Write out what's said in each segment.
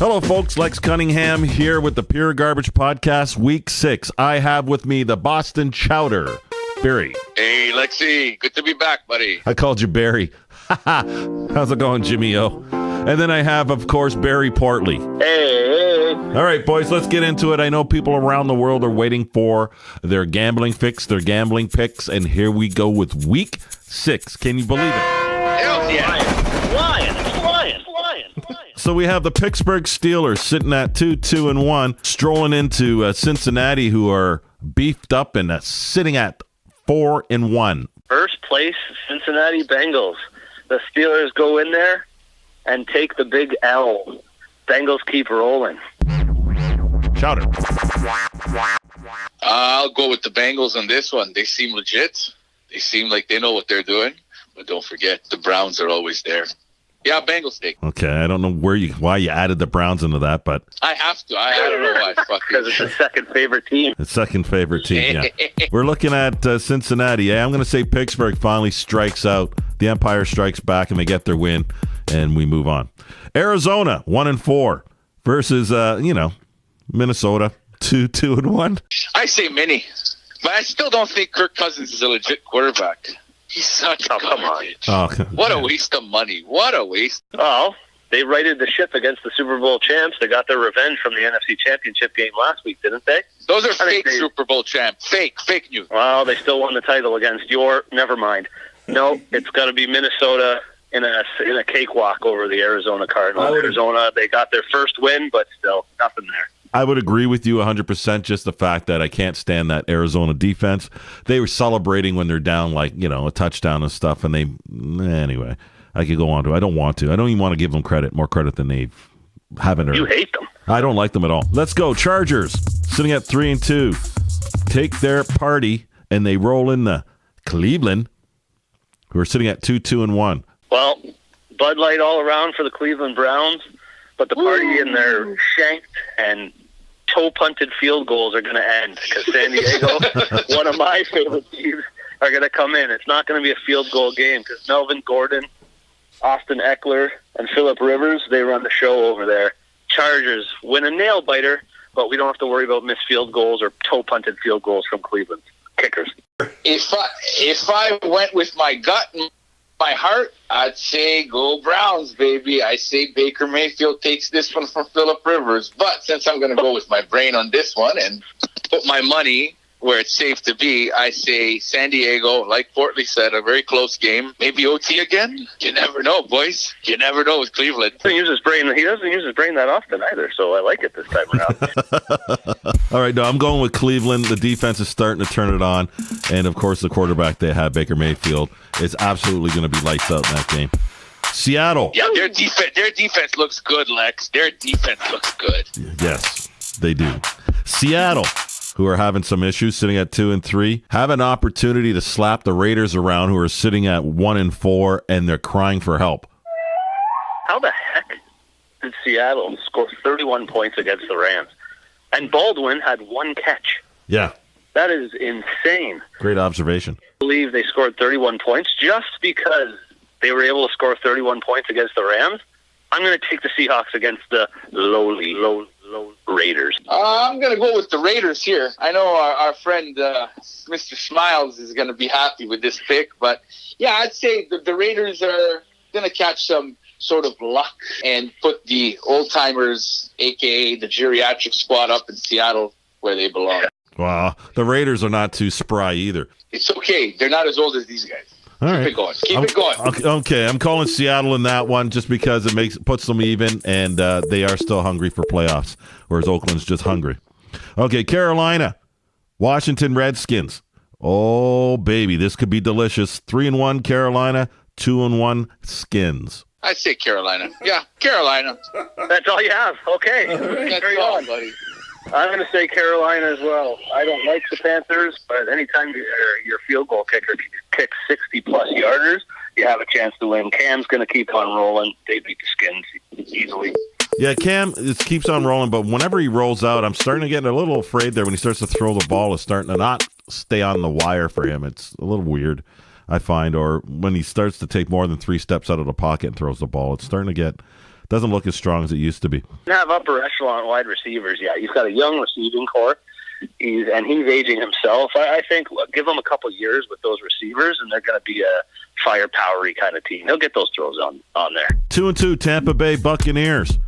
Hello, folks. Lex Cunningham here with the Pure Garbage Podcast, Week 6. I have with me the Boston Chowder, Barry. Hey, Lexi. Good to be back, buddy. I called you Barry. How's it going, Jimmy O? And then I have, of course, Barry Portley. Hey. All right, boys, let's get into it. I know people around the world are waiting for their gambling fix, their gambling picks, and here we go with Week 6. Can you believe it? Hell yeah. Flying. So we have the Pittsburgh Steelers sitting at 2-1, strolling into Cincinnati, who are beefed up and sitting at 4-1. First place, Cincinnati Bengals. The Steelers go in there and take the big L. Bengals keep rolling. Chowder. I'll go with the Bengals on this one. They seem legit. They seem like they know what they're doing. But don't forget, the Browns are always there. Yeah, Bengals take. Okay, I don't know why you added the Browns into that, but I have to. I don't know why. Fuck Because it's the second favorite team. the second favorite team, yeah. We're looking at Cincinnati. Yeah, I'm going to say Pittsburgh finally strikes out. The Empire strikes back, and they get their win, and we move on. Arizona, 1-4, versus, Minnesota, 2-1. I say mini. But I still don't think Kirk Cousins is a legit quarterback. He's such garbage. Oh, okay. What a waste of money. What a waste. Oh, they righted the ship against the Super Bowl champs. They got their revenge from the NFC Championship game last week, didn't they? Those are fake Super Bowl champs. Fake news. Well, they still won the title against never mind. No, it's got to be Minnesota in a cakewalk over the Arizona Cardinals. Arizona, they got their first win, but still nothing there. I would agree with you 100%, just the fact that I can't stand that Arizona defense. They were celebrating when they're down, a touchdown and stuff, and anyway, I could go on to. I don't want to. I don't even want to give them more credit than they haven't earned. You hate them. I don't like them at all. Let's go. Chargers, sitting at 3-2, take their party, and they roll in the Cleveland, who are sitting at 2-1. Well, Bud Light all around for the Cleveland Browns, but the party in their shanked and toe-punted field goals are going to end because San Diego, one of my favorite teams, are going to come in. It's not going to be a field goal game because Melvin Gordon, Austin Eckler, and Phillip Rivers, they run the show over there. Chargers win a nail-biter, but we don't have to worry about missed field goals or toe-punted field goals from Cleveland kickers. If I went with my gut and my heart, I'd say go Browns, baby. I say Baker Mayfield takes this one from Phillip Rivers. But since I'm going to go with my brain on this one and put my money where it's safe to be, I say San Diego, like Portley said, a very close game. Maybe OT again? You never know, boys. You never know with Cleveland. He doesn't use his brain that often either, so I like it this time around. All right, no, I'm going with Cleveland. The defense is starting to turn it on. And, of course, the quarterback they have, Baker Mayfield, is absolutely going to be lights out in that game. Seattle. Yeah, their defense looks good, Lex. Their defense looks good. Yes, they do. Seattle, who are having some issues, sitting at 2-3, have an opportunity to slap the Raiders around, who are sitting at 1-4, and they're crying for help. How the heck did Seattle score 31 points against the Rams? And Baldwin had one catch. Yeah. That is insane. Great observation. I believe they scored 31 points just because they were able to score 31 points against the Rams. I'm going to take the Seahawks against the lowly Raiders. I'm going to go with the Raiders here. I know our friend Mr. Smiles is going to be happy with this pick, but yeah, I'd say the Raiders are going to catch some sort of luck and put the old-timers, a.k.a. the geriatric squad, up in Seattle where they belong. Wow, the Raiders are not too spry either. It's okay. They're not as old as these guys. All right. Keep it going. Okay, I'm calling Seattle in that one just because it puts them even, and they are still hungry for playoffs, whereas Oakland's just hungry. Okay, Carolina, Washington Redskins. Oh, baby, this could be delicious. 3-1 Carolina, 2-1 Skins. I'd say Carolina. Yeah, Carolina. That's all you have. Okay. That's all, buddy. I'm going to say Carolina as well. I don't like the Panthers, but anytime your field goal kicker kicks 60-plus yarders, you have a chance to win. Cam's going to keep on rolling. They beat the Skins easily. Yeah, Cam keeps on rolling, but whenever he rolls out, I'm starting to get a little afraid there when he starts to throw the ball. It's starting to not stay on the wire for him. It's a little weird, I find, or when he starts to take more than 3 steps out of the pocket and throws the ball, it's starting to get doesn't look as strong as it used to be. Doesn't have upper echelon wide receivers yet. He's got a young receiving core. He's aging himself. I think give him a couple years with those receivers, and they're going to be a firepowery kind of team. He'll get those throws on there. 2-2 Tampa Bay Buccaneers.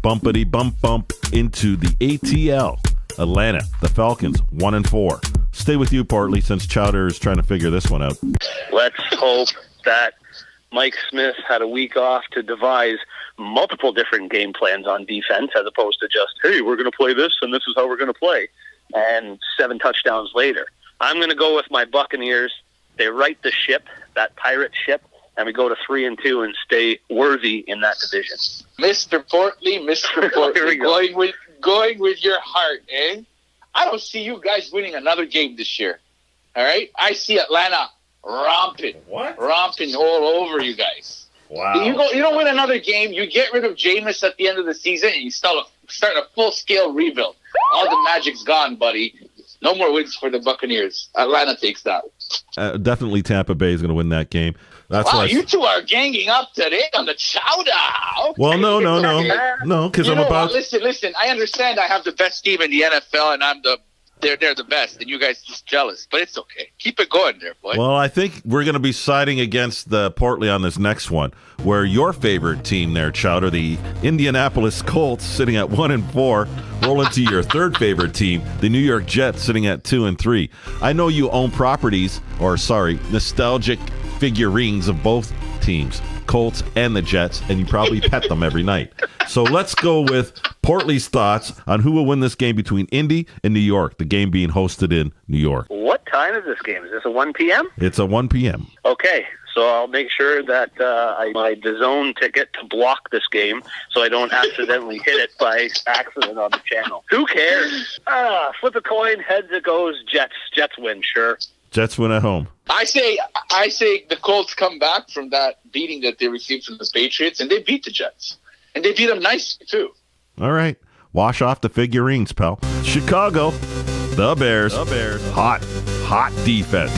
Bumpity bump into the ATL. Atlanta, the Falcons, 1-4. Stay with you, Portly, since Chowder is trying to figure this one out. Let's hope that Mike Smith had a week off to devise multiple different game plans on defense as opposed to just, hey, we're going to play this and this is how we're going to play. And 7 touchdowns later. I'm going to go with my Buccaneers. They right the ship, that pirate ship, and we go to 3-2 and stay worthy in that division. Mr. Portly, going with your heart, eh? I don't see you guys winning another game this year. All right? I see Atlanta romping all over you guys. Wow. You don't win another game. You get rid of Jameis at the end of the season, and you start a full-scale rebuild. All the magic's gone, buddy. No more wins for the Buccaneers. Atlanta takes that. Definitely Tampa Bay is going to win that game. That's wow, you two are ganging up today on the Chowder. Okay. Well, no, because I'm about... Listen, I understand I have the best team in the NFL, and they're the best, and you guys just jealous. But it's okay. Keep it going there, boy. Well, I think we're going to be siding against the Portly on this next one, where your favorite team there, Chowder, the Indianapolis Colts, sitting at 1-4, roll into your third favorite team, the New York Jets, sitting at 2-3. I know you own nostalgic figurines of both teams, Colts and the Jets, and you probably pet them every night. So let's go with Portly's thoughts on who will win this game between Indy and New York, the game being hosted in New York. What time is this game? Is this a 1 p.m.? It's a 1 p.m. Okay, so I'll make sure that I my DAZN ticket to block this game so I don't accidentally hit it by accident on the channel. Who cares? Flip a coin, heads it goes, Jets. Jets win, sure. Jets win at home. I say the Colts come back from that beating that they received from the Patriots, and they beat the Jets. And they beat them nicely, too. All right. Wash off the figurines, pal. Chicago, the Bears. Hot defense.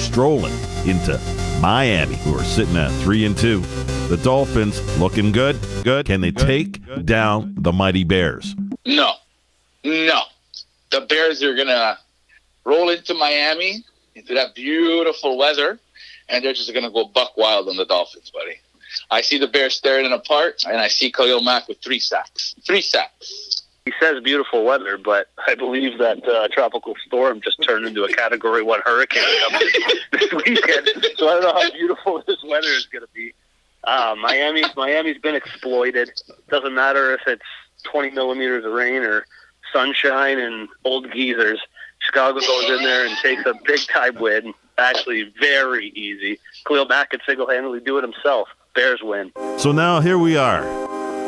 Strolling into Miami, who are sitting at 3-2. The Dolphins looking good. Can they take down the mighty Bears? No. The Bears are going to roll into Miami, into that beautiful weather, and they're just going to go buck wild on the Dolphins, buddy. I see the Bears tearing it apart, and I see Khalil Mack with 3 sacks. 3 sacks. He says beautiful weather, but I believe that tropical storm just turned into a Category 1 hurricane coming this weekend. So I don't know how beautiful this weather is going to be. Miami's been exploited. Doesn't matter if it's 20 millimeters of rain or sunshine and old geezers. Chicago goes in there and takes a big-time win. Actually, very easy. Khalil Mack can single-handedly do it himself. Bears win. So now here we are,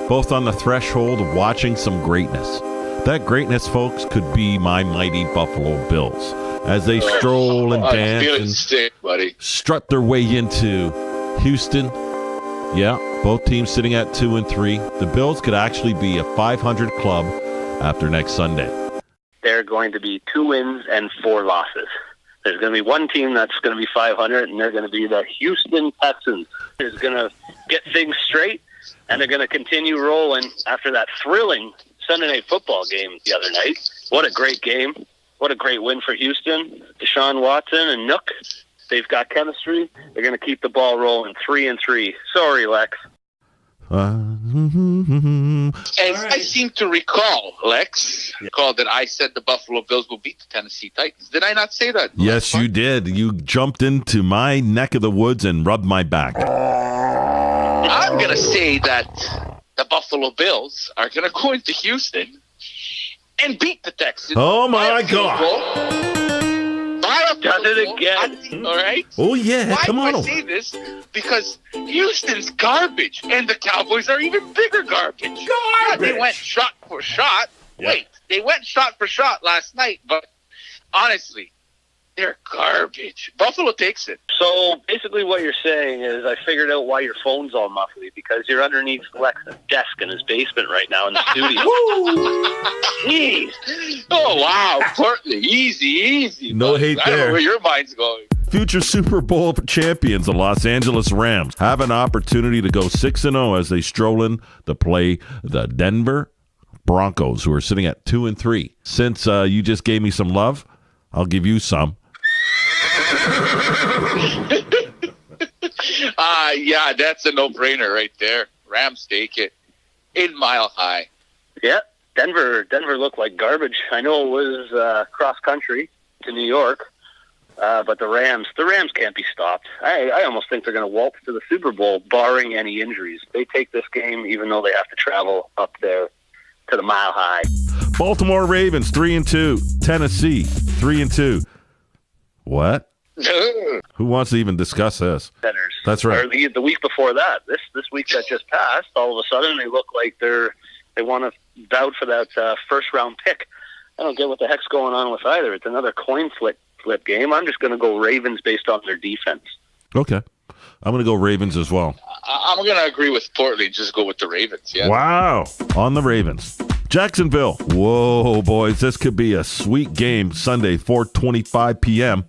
both on the threshold of watching some greatness. That greatness, folks, could be my mighty Buffalo Bills as they stroll and dance and strut their way into Houston. Yeah, both teams sitting at 2-3. The Bills could actually be a 500 club after next Sunday. They're going to be 2 wins and 4 losses. There's going to be one team that's going to be 500, and they're going to be the Houston Texans. Is going to get things straight, and they're going to continue rolling after that thrilling Sunday Night Football game the other night. What a great game. What a great win for Houston. Deshaun Watson and Nook, they've got chemistry. They're going to keep the ball rolling 3-3. Sorry, Lex. I seem to recall, Lex, that I said the Buffalo Bills will beat the Tennessee Titans. Did I not say that? Yes, you did. You jumped into my neck of the woods and rubbed my back. I'm going to say that the Buffalo Bills are going to go into Houston and beat the Texans. Oh, my God. Done it again. All right? Oh, yeah. Come on. Why do I say this? Because Houston's garbage, and the Cowboys are even bigger garbage. Yeah, they went shot for shot. Yep. Wait, they went shot for shot last night, but honestly, they're garbage. Buffalo takes it. So basically what you're saying is I figured out why your phone's all muffly, because you're underneath Lex's desk in his basement right now in the studio. Jeez. Oh, wow. Portly. Easy. No hate there. I don't know where your mind's going. Future Super Bowl champions, the Los Angeles Rams, have an opportunity to go 6-0 as they stroll in to play the Denver Broncos, who are sitting at 2-3. Since you just gave me some love, I'll give you some. Yeah, that's a no-brainer right there. Rams take it in Mile High. Yeah, Denver looked like garbage. I know it was cross-country to New York, but the Rams can't be stopped. I almost think they're going to waltz to the Super Bowl, barring any injuries. They take this game, even though they have to travel up there to the Mile High. Baltimore Ravens 3-2. Tennessee 3-2. What? Who wants to even discuss this? That's right. Or the week before that, this week that just passed, all of a sudden they look like they want to vouch for that first round pick. I don't get what the heck's going on with either. It's another coin flip game. I'm just going to go Ravens based on their defense. Okay. I'm going to go Ravens as well. I'm going to agree with Portland. Just go with the Ravens. Yeah. Wow. On the Ravens. Jacksonville. Whoa, boys. This could be a sweet game Sunday, 4:25 p.m.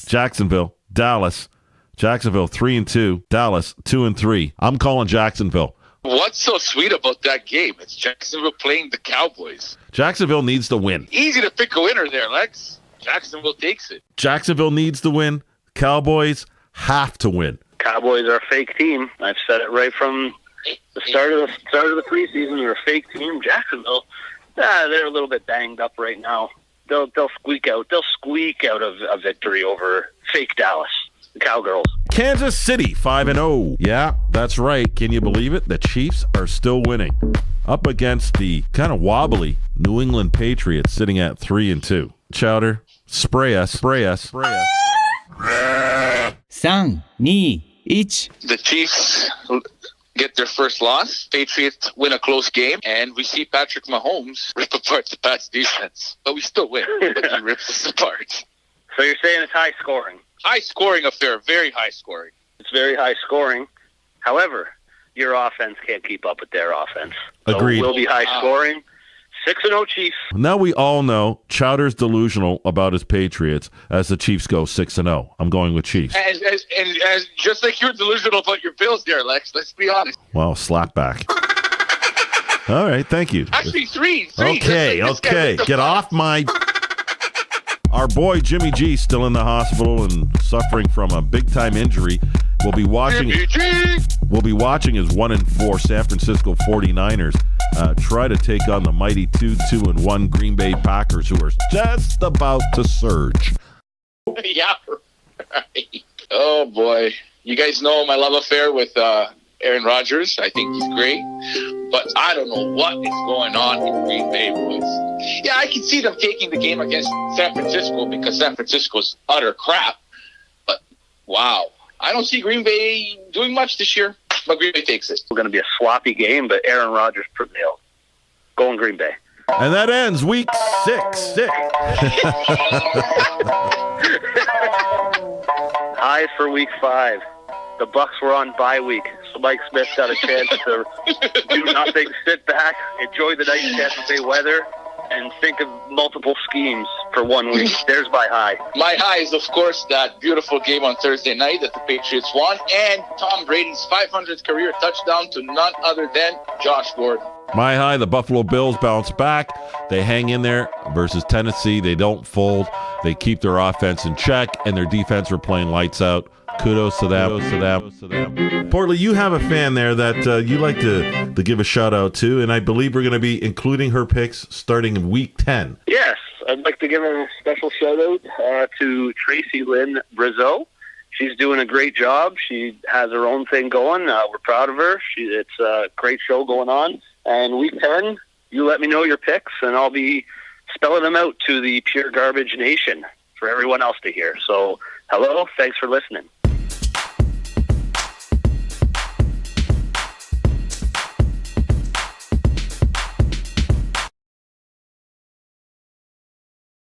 Jacksonville, Dallas. Jacksonville 3-2. Dallas 2-3. I'm calling Jacksonville. What's so sweet about that game? It's Jacksonville playing the Cowboys. Jacksonville needs to win. Easy to pick a winner there, Lex. Jacksonville takes it. Jacksonville needs to win. Cowboys have to win. Cowboys are a fake team. I've said it right from the start of the preseason. They're a fake team. Jacksonville, they're a little bit banged up right now. They'll squeak out a victory over fake Dallas, the Cowgirls. Kansas City 5-0. Yeah, that's right. Can you believe it? The Chiefs are still winning up against the kind of wobbly New England Patriots sitting at 3-2. Chowder, spray us. 3、2、1。The Chiefs get their first loss. Patriots win a close game, and we see Patrick Mahomes rip apart the Pats defense. But we still win, but he rips us apart. So you're saying it's high scoring? High-scoring affair, very high-scoring. It's very high scoring. However, your offense can't keep up with their offense. So Agreed. It will be high scoring. 6-0 Chiefs. Now we all know Chowder's delusional about his Patriots as the Chiefs go 6-0. I'm going with Chiefs. And just like you're delusional about your Bills there, Lex, let's be honest. Well, slap back. All right, thank you. Actually, three. Okay. Get off my... Our boy Jimmy G still in the hospital and suffering from a big-time injury. We'll be watching his 1-4 San Francisco 49ers try to take on the mighty 2-1 Green Bay Packers, who are just about to surge. Yeah, right. Oh, boy. You guys know my love affair with Aaron Rodgers. I think he's great. But I don't know what is going on in Green Bay, boys. Yeah, I can see them taking the game against San Francisco because San Francisco's utter crap. But, wow. I don't see Green Bay doing much this year, but Green Bay takes it. It's going to be a sloppy game, but Aaron Rodgers prevailed. Going Green Bay. And that ends week 6. Highs for week 5. The Bucks were on bye week, so Mike Smith got a chance to do nothing, sit back, enjoy the nice Tampa Bay weather, and think of multiple schemes for 1 week. There's my high. My high is, of course, that beautiful game on Thursday night that the Patriots won, and Tom Brady's 500th career touchdown to none other than Josh Gordon. My high, the Buffalo Bills bounce back. They hang in there versus Tennessee. They don't fold. They keep their offense in check, and their defense are playing lights out. Kudos to them. Portly, you have a fan there that you like to give a shout out to, and I believe we're going to be including her picks starting in week 10. Yes, I'd like to give a special shout out to Tracy Lynn Brazeau. She's doing a great job. She has her own thing going. We're proud of her. It's a great show going on. And week 10, you let me know your picks, and I'll be spelling them out to the Pure Garbage Nation for everyone else to hear. So, hello, thanks for listening.